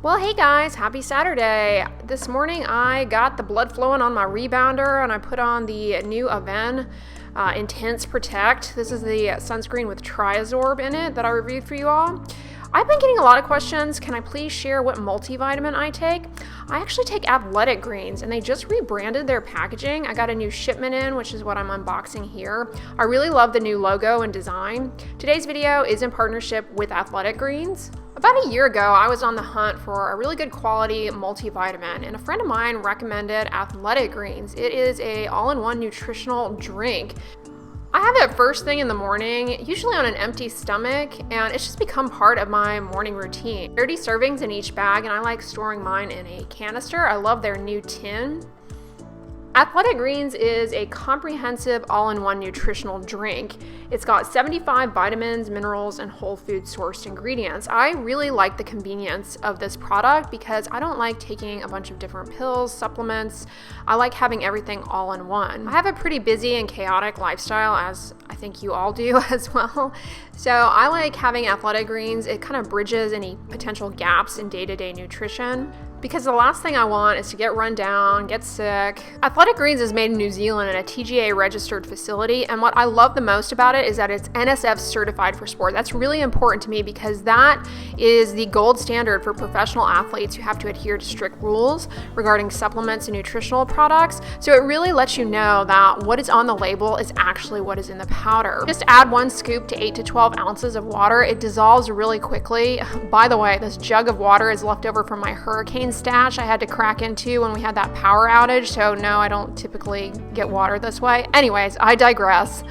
Well, hey guys, happy Saturday. This morning I got the blood flowing on my rebounder and I put on the new Aven Intense Protect. This is the sunscreen with Triazorb in it that I reviewed for you all. I've been getting a lot of questions. Can I please share what multivitamin I take? I actually take Athletic Greens and they just rebranded their packaging. I got a new shipment in, which is what I'm unboxing here. I really love the new logo and design. Today's video is in partnership with Athletic Greens. About a year ago, I was on the hunt for a really good quality multivitamin, and a friend of mine recommended Athletic Greens. It is a all-in-one nutritional drink. I have it first thing in the morning, usually on an empty stomach, and it's just become part of my morning routine. 30 servings in each bag, and I like storing mine in a canister. I love their new tin. Athletic Greens is a comprehensive all-in-one nutritional drink. It's got 75 vitamins, minerals, and whole food sourced ingredients. I really like the convenience of this product because I don't like taking a bunch of different pills, supplements. I like having everything all in one. I have a pretty busy and chaotic lifestyle, as I think you all do as well. So I like having Athletic Greens. It kind of bridges any potential gaps in day-to-day nutrition, because the last thing I want is to get run down, get sick. Athletic Greens is made in New Zealand in a TGA registered facility, and what I love the most about it is that it's NSF certified for sport. That's really important to me because that is the gold standard for professional athletes who have to adhere to strict rules regarding supplements and nutritional products. So it really lets you know that what is on the label is actually what is in the powder. Just add 1 scoop to 8 to 12 ounces of water. It dissolves really quickly. By the way, this jug of water is left over from my hurricane stash I had to crack into when we had that power outage, so no, I don't typically get water this way. Anyways, I digress.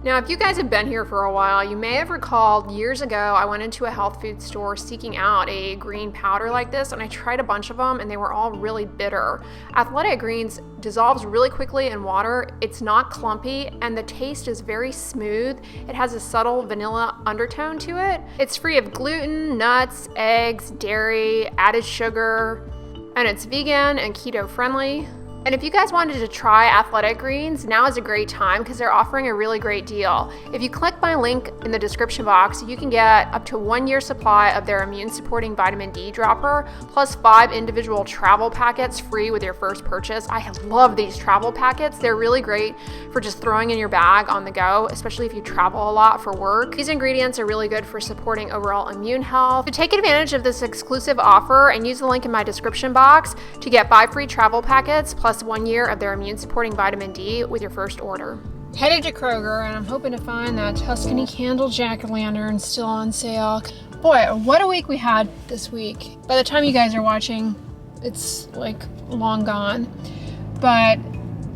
Now, if you guys have been here for a while, you may have recalled years ago I went into a health food store seeking out a green powder like this, and I tried a bunch of them and they were all really bitter. Athletic Greens dissolves really quickly in water, it's not clumpy, and the taste is very smooth. It has a subtle vanilla undertone to it. It's free of gluten, nuts, eggs, dairy, added sugar, and it's vegan and keto friendly. And if you guys wanted to try Athletic Greens, now is a great time because they're offering a really great deal. If you click my link in the description box, you can get up to 1 year supply of their immune supporting vitamin D dropper, plus 5 individual travel packets free with your first purchase. I love these travel packets. They're really great for just throwing in your bag on the go, especially if you travel a lot for work. These ingredients are really good for supporting overall immune health. So take advantage of this exclusive offer and use the link in my description box to get 5 free travel packets plus 1 year of their immune supporting vitamin D with your first order. Headed to Kroger, and I'm hoping to find that Tuscany candle jack-o'-lantern still on sale. Boy, what a week we had this week. By the time you guys are watching, it's like long gone. But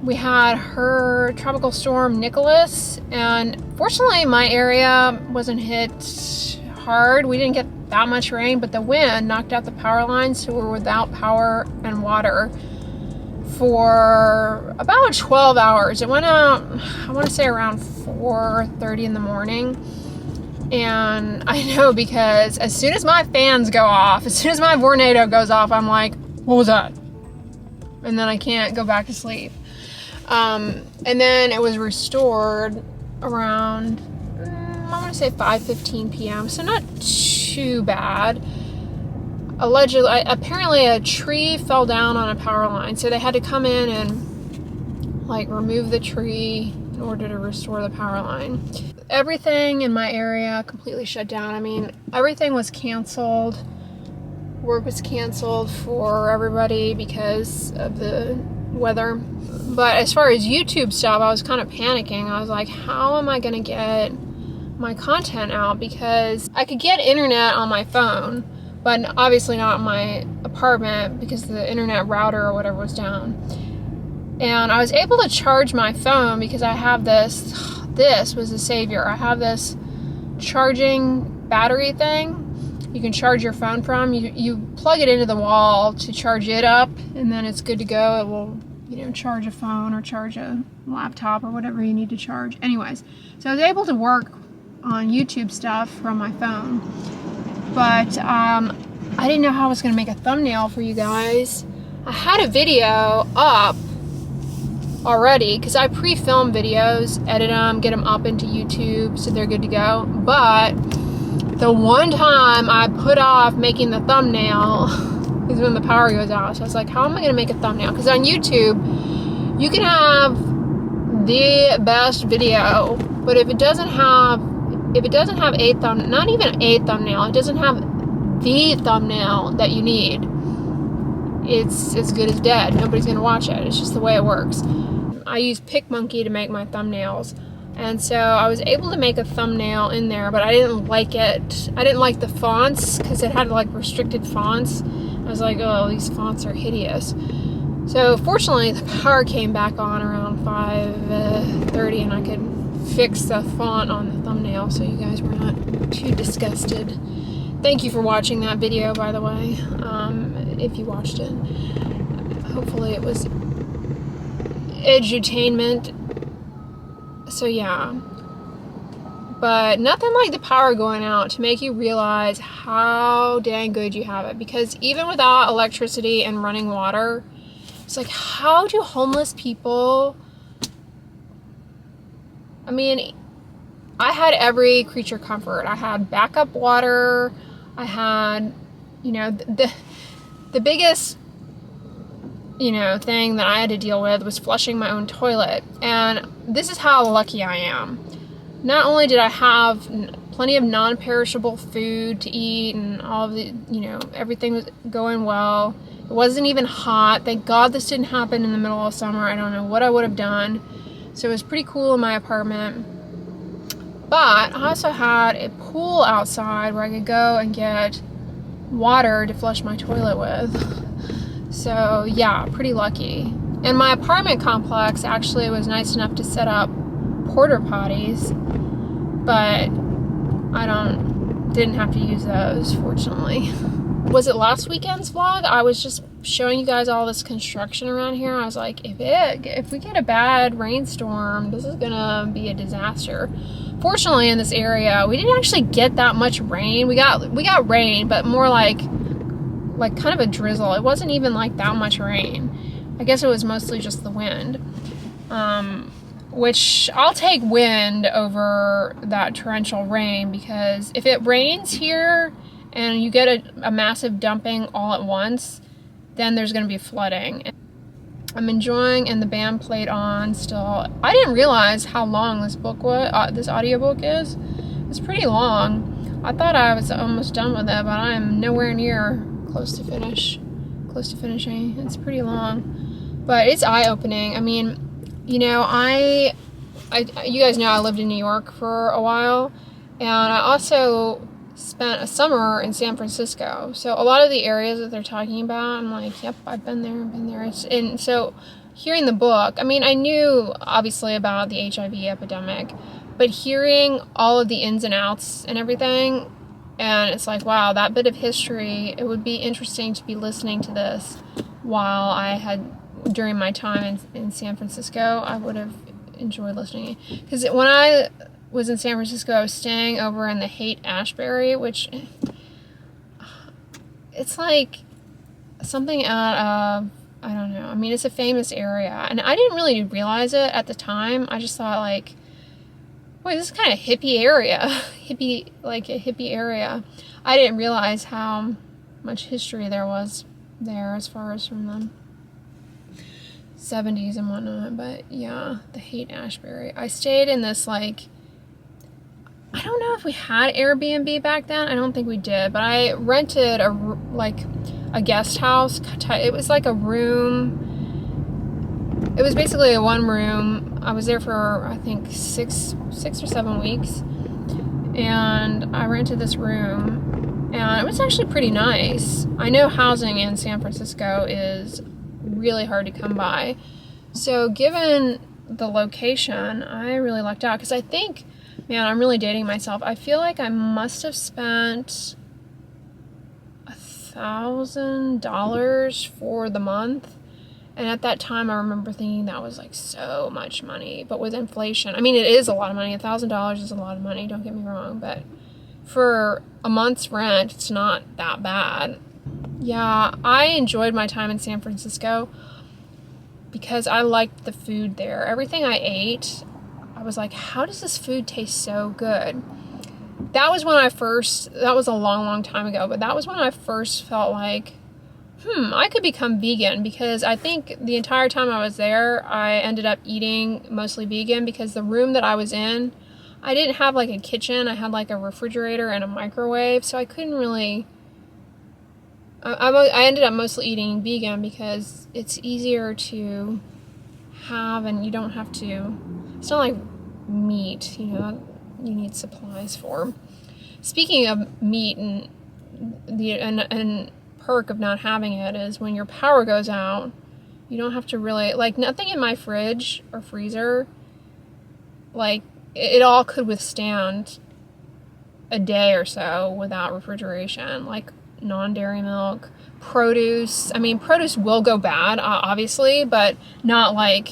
we had her tropical storm Nicholas, and fortunately my area wasn't hit hard. We didn't get that much rain, but the wind knocked out the power lines, so we're without power and water for about 12 hours. It went out, I want to say around 4:30 in the morning. And I know because as soon as my fans go off, as soon as my Vornado goes off, I'm like, what was that? And then I can't go back to sleep. And then it was restored around, I want to say 5:15 p.m. So not too bad. Apparently a tree fell down on a power line, so they had to come in and remove the tree in order to restore the power line. Everything in my area completely shut down. I mean, everything was canceled. Work was canceled for everybody because of the weather. But as far as YouTube stuff, I was kind of panicking. I was like, how am I going to get my content out? Because I could get internet on my phone, but obviously not in my apartment because the internet router or whatever was down. And I was able to charge my phone because I have this was a savior. I have this charging battery thing you can charge your phone from. You plug it into the wall to charge it up, and then it's good to go. It will, charge a phone or charge a laptop or whatever you need to charge. Anyways, so I was able to work on YouTube stuff from my phone. But I didn't know how I was going to make a thumbnail for you guys. I had a video up already because I pre-film videos, edit them, get them up into YouTube so they're good to go. But the one time I put off making the thumbnail is when the power goes out. So I was like, how am I going to make a thumbnail? Because on YouTube, you can have the best video, but if it doesn't have a thumbnail, not even a thumbnail, it doesn't have the thumbnail that you need, it's as good as dead. Nobody's going to watch it. It's just the way it works. I use PicMonkey to make my thumbnails. And so I was able to make a thumbnail in there, but I didn't like it. I didn't like the fonts because it had like restricted fonts. I was like, oh, these fonts are hideous. So fortunately, the power came back on around 5:30, and I could fix the font on the thumbnail so you guys were not too disgusted. Thank you for watching that video, by the way, if you watched it. Hopefully it was edutainment. So yeah, but nothing like the power going out to make you realize how dang good you have it, because even without electricity and running water, it's like, how do homeless people, I mean, I had every creature comfort. I had backup water, I had, you know, the biggest, you know, thing that I had to deal with was flushing my own toilet. And this is how lucky I am. Not only did I have plenty of non-perishable food to eat, and all of the, you know, everything was going well. It wasn't even hot. Thank God this didn't happen in the middle of summer. I don't know what I would have done. So it was pretty cool in my apartment. But I also had a pool outside where I could go and get water to flush my toilet with. So yeah, pretty lucky. And my apartment complex actually was nice enough to set up porta potties, but I didn't have to use those, fortunately. Was it last weekend's vlog? I was just showing you guys all this construction around here. I was like, if we get a bad rainstorm, this is gonna be a disaster. Fortunately, in this area, we didn't actually get that much rain. We got rain, but more like kind of a drizzle. It wasn't even like that much rain. I guess it was mostly just the wind, which I'll take wind over that torrential rain, because if it rains here and you get a massive dumping all at once, then there's going to be flooding. I'm enjoying, and the band played on still. I didn't realize how long this book was, this audiobook is. It's pretty long. I thought I was almost done with it, but I am nowhere near close to finishing. It's pretty long, but it's eye-opening. I mean, you know, you guys know I lived in New York for a while, and I also spent a summer in San Francisco. So a lot of the areas that they're talking about, I'm like, yep, I've been there. And so hearing the book, I mean, I knew obviously about the HIV epidemic, but hearing all of the ins and outs and everything, and it's like, wow, that bit of history, it would be interesting to be listening to this during my time in San Francisco. I would have enjoyed listening. Because when I was in San Francisco, I was staying over in the Haight-Ashbury, which, it's like something out of, I don't know. I mean, it's a famous area, and I didn't really realize it at the time. I just thought, like, boy, this is kind of hippie area. Like a hippie area. I didn't realize how much history there was there as far as from the 70s and whatnot. But yeah, the Haight-Ashbury. I stayed in this, like, I don't know if we had Airbnb back then. I don't think we did, but I rented a guest house. It was like a room. It was basically a one room. I was there for, I think, six or 7 weeks, and I rented this room, and it was actually pretty nice. I know housing in San Francisco is really hard to come by, so given the location, I really lucked out, because I think, man, I'm really dating myself. I feel like I must have spent $1,000 for the month. And at that time, I remember thinking that was like so much money. But with inflation, I mean, it is a lot of money. $1,000 is a lot of money, don't get me wrong. But for a month's rent, it's not that bad. Yeah, I enjoyed my time in San Francisco because I liked the food there. Everything I ate, I was like, how does this food taste so good? That was a long, long time ago, but that was when I first felt like, I could become vegan because I think the entire time I was there, I ended up eating mostly vegan because the room that I was in, I didn't have like a kitchen. I had like a refrigerator and a microwave, so I couldn't really... I ended up mostly eating vegan because it's easier to have and you don't have to... It's not like meat, you know, you need supplies for. Speaking of meat, and the perk of not having it is when your power goes out, you don't have to really, like, nothing in my fridge or freezer, like, it all could withstand a day or so without refrigeration, like non-dairy milk, produce. I mean, produce will go bad, obviously, but not like,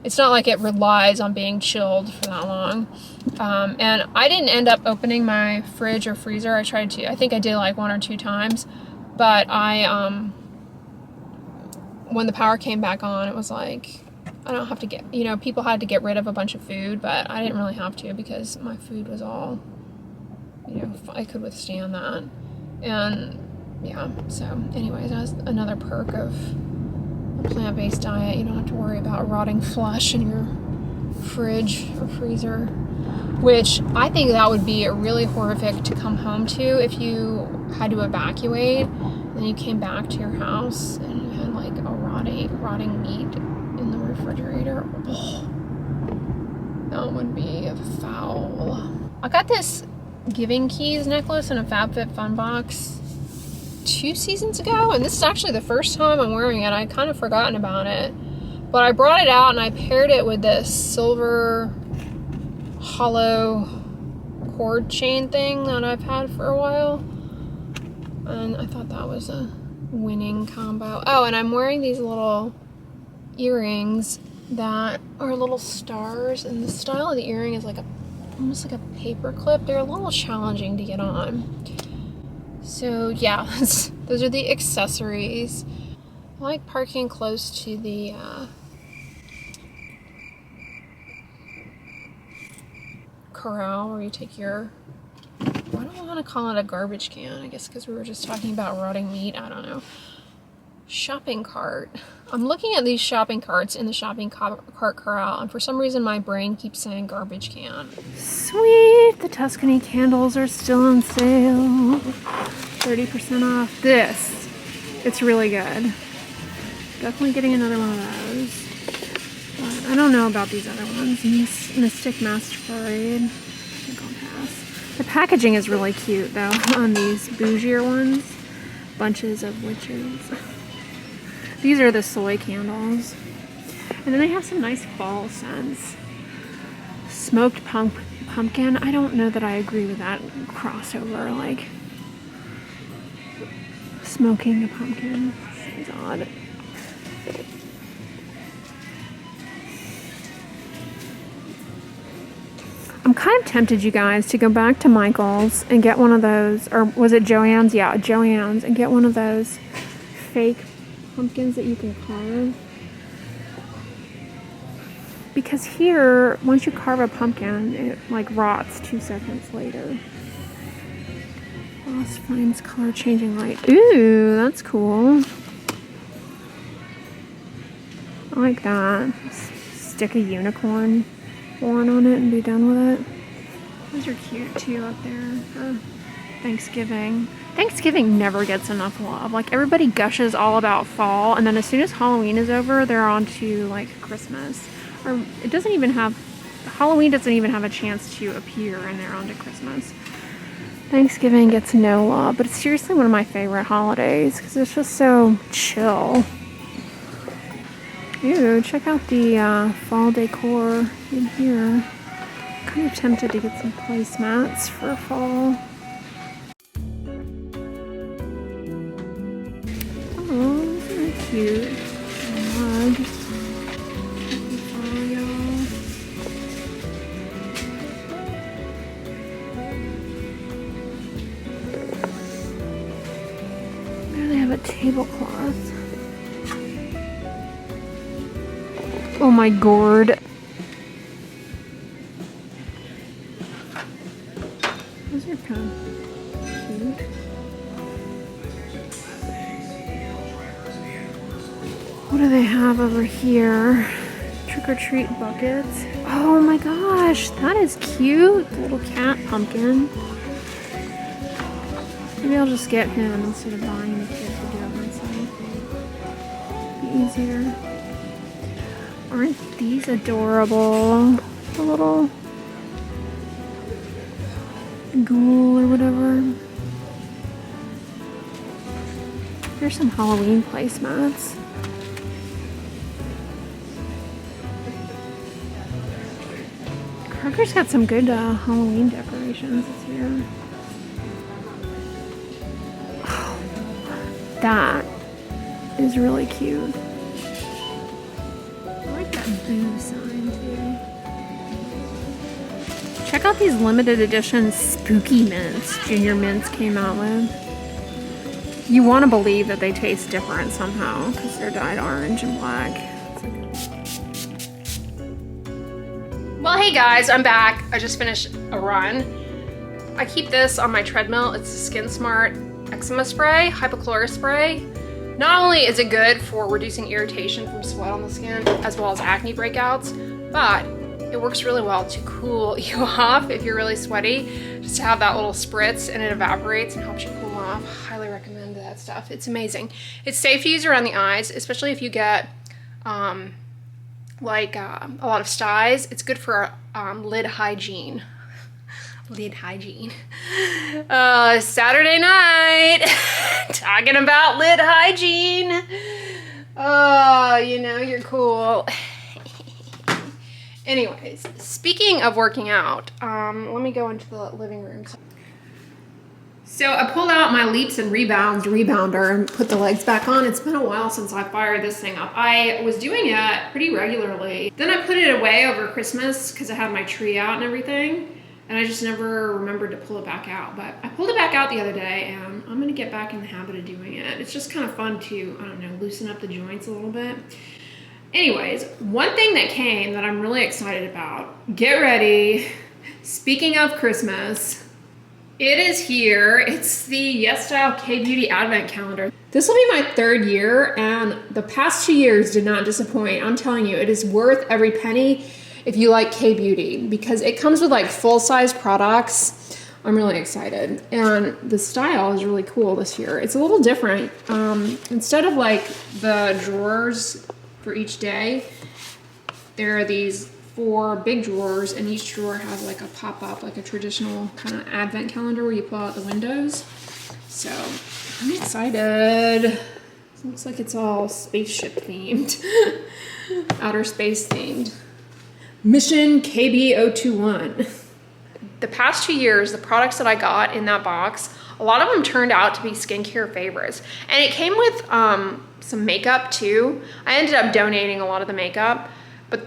it's not like it relies on being chilled for that long. And I didn't end up opening my fridge or freezer. I tried to. I think I did like 1 or 2 times. But when the power came back on, it was like, I don't have to get, you know, people had to get rid of a bunch of food, but I didn't really have to because my food was all, you know, I could withstand that. And yeah, so anyways, that's another perk of a plant-based diet. You don't have to worry about rotting flesh in your fridge or freezer, which I think that would be really horrific to come home to if you had to evacuate, and then you came back to your house and you had like a rotting meat in the refrigerator. Oh, that would be foul. I got this Giving Keys necklace in a FabFitFun box 2 seasons ago, and this is actually the first time I'm wearing it. I'd kind of forgotten about it, but I brought it out and I paired it with this silver hollow cord chain thing that I've had for a while, and I thought that was a winning combo. Oh, and I'm wearing these little earrings that are little stars, and the style of the earring is like almost like a paper clip. They're a little challenging to get on. So yeah, those are the accessories. I like parking close to the corral where you take your, why do I want to call it a garbage can? I guess because we were just talking about rotting meat. I don't know. Shopping cart. I'm looking at these shopping carts in the shopping cart corral, and for some reason my brain keeps saying garbage can. Sweet! The Tuscany candles are still on sale. 30% off. This. It's really good. Definitely getting another one of those. But I don't know about these other ones. Mystic Masquerade. I think I'll pass. The packaging is really cute though on these bougier ones. Bunches of witches. These are the soy candles. And then they have some nice fall scents. Smoked pumpkin. I don't know that I agree with that crossover. Like, smoking a pumpkin seems odd. I'm kind of tempted, you guys, to go back to Michael's and get one of those, or was it Joann's? Yeah, Joann's, and get one of those fake pumpkins that you can carve. Because here, once you carve a pumpkin, it like rots 2 seconds later. Lost Flames color changing light. Ooh, that's cool. I like that. Stick a unicorn horn on it and be done with it. Those are cute too up there for Thanksgiving. Thanksgiving never gets enough love. Like, everybody gushes all about fall, and then as soon as Halloween is over, they're on to like Christmas. Or it doesn't even have, Halloween doesn't even have a chance to appear, and they're on to Christmas. Thanksgiving gets no love, but it's seriously one of my favorite holidays because it's just so chill. Ew, check out the fall decor in here. I'm kind of tempted to get some placemats for fall. Oh, isn't that cute? Mug. Happy fall, y'all. There they have a tablecloth. Oh my gourd. Those are kind of cute. What do they have over here? Trick or treat buckets. Oh my gosh, that is cute. The little cat pumpkin. Maybe I'll just get him instead of buying the kids to do it myself. Be easier. Aren't these adorable? The little ghoul or whatever. Here's some Halloween placemats. Kroger's got some good Halloween decorations this year. Oh, that is really cute. I like that boo sign too. Check out these limited edition spooky mints Junior Mints came out with. You want to believe that they taste different somehow because they're dyed orange and black. Well, hey guys, I'm back. I just finished a run. I keep this on my treadmill. It's the Skin Smart Eczema Spray, Hypochlorous Spray. Not only is it good for reducing irritation from sweat on the skin, as well as acne breakouts, but it works really well to cool you off if you're really sweaty. Just to have that little spritz and it evaporates and helps you cool off. Highly recommend that stuff. It's amazing. It's safe to use around the eyes, especially if you get a lot of styes. It's good for lid hygiene. Lid hygiene. Saturday night, talking about lid hygiene. Oh, you know, you're cool. Anyways, speaking of working out, let me go into the living room. So I pulled out my Leaps and Rebounds rebounder and put the legs back on. It's been a while since I fired this thing up. I was doing it pretty regularly. Then I put it away over Christmas because I had my tree out and everything. And I just never remembered to pull it back out. But I pulled it back out the other day and I'm gonna get back in the habit of doing it. It's just kind of fun to, I don't know, loosen up the joints a little bit. Anyways, one thing that came that I'm really excited about, get ready. Speaking of Christmas, it is here. It's the Yes Style K-Beauty Advent Calendar. This will be my third year, and the past 2 years did not disappoint. I'm telling you, it is worth every penny if you like K-Beauty, because it comes with like full-size products. I'm really excited. And the style is really cool this year. It's a little different. Instead of like the drawers for each day, there are these 4 big drawers, and each drawer has like a pop-up, like a traditional kind of advent calendar where you pull out the windows. So I'm excited. It looks like it's all spaceship themed. Outer space themed. Mission KB021. The past 2 years, the products that I got in that box, a lot of them turned out to be skincare favorites. And it came with some makeup too. I ended up donating a lot of the makeup, but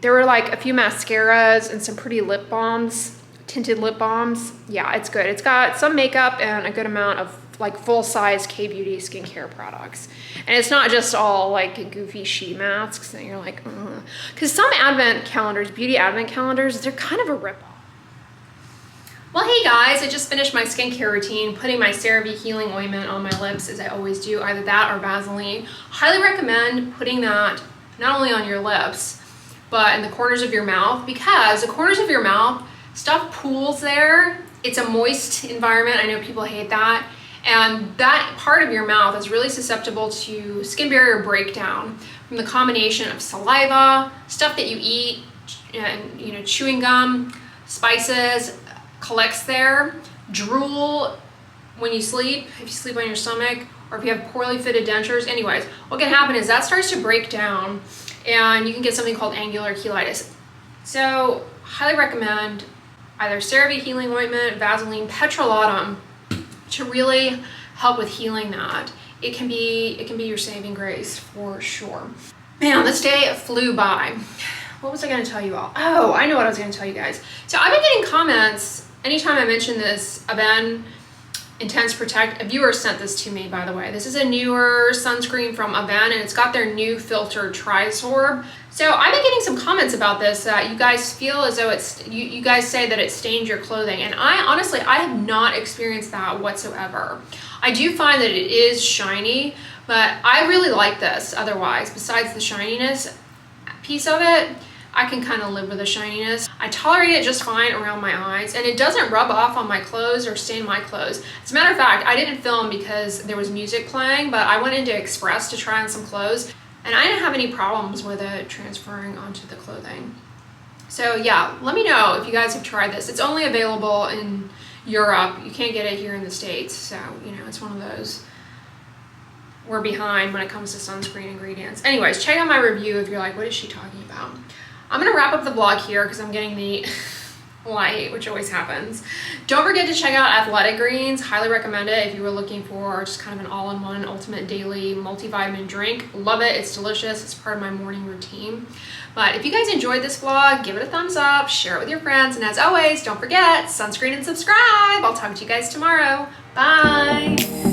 there were like a few mascaras and some pretty lip balms, tinted lip balms. Yeah, it's good. It's got some makeup and a good amount of like full-size K-Beauty skincare products. And it's not just all like goofy sheet masks that you're like, ugh. Because some advent calendars, beauty advent calendars, they're kind of a ripoff. Well, hey guys, I just finished my skincare routine, putting my CeraVe Healing Ointment on my lips as I always do, either that or Vaseline. Highly recommend putting that not only on your lips, but in the corners of your mouth, because the corners of your mouth, stuff pools there. It's a moist environment. I know people hate that. And that part of your mouth is really susceptible to skin barrier breakdown from the combination of saliva, stuff that you eat, and chewing gum, spices, collects there, drool when you sleep, if you sleep on your stomach, or if you have poorly fitted dentures. Anyways, what can happen is that starts to break down and you can get something called angular cheilitis. So highly recommend either CeraVe Healing Ointment, Vaseline, Petrolatum to really help with healing that. It can be your saving grace for sure. Man, this day flew by. What was I gonna tell you all? Oh, I know what I was gonna tell you guys. So I've been getting comments anytime I mention this Aven Intense Protect. A viewer sent this to me, by the way. This is a newer sunscreen from Aven, and it's got their new filter Trisorb. So I've been getting some comments about this that you guys feel as though you guys say that it stains your clothing, and I honestly have not experienced that whatsoever. I do find that it is shiny, But I really like this otherwise. Besides the shininess piece of it, I can kind of live with the shininess. I tolerate it just fine around my eyes, and it doesn't rub off on my clothes or stain my clothes. As a matter of fact, I didn't film because there was music playing, but I went into Express to try on some clothes, and I didn't have any problems with it transferring onto the clothing. So yeah, let me know if you guys have tried this. It's only available in Europe. You can't get it here in the States, so you know, it's one of those. We're behind when it comes to sunscreen ingredients. Anyways, check out my review if you're like, what is she talking about? I'm gonna wrap up the vlog here because I'm getting the light, which always happens. Don't forget to check out Athletic Greens. Highly recommend it if you were looking for just kind of an all-in-one ultimate daily multivitamin drink. Love it, it's delicious, it's part of my morning routine. But if you guys enjoyed this vlog, give it a thumbs up, share it with your friends, and as always, don't forget, sunscreen and subscribe. I'll talk to you guys tomorrow. Bye.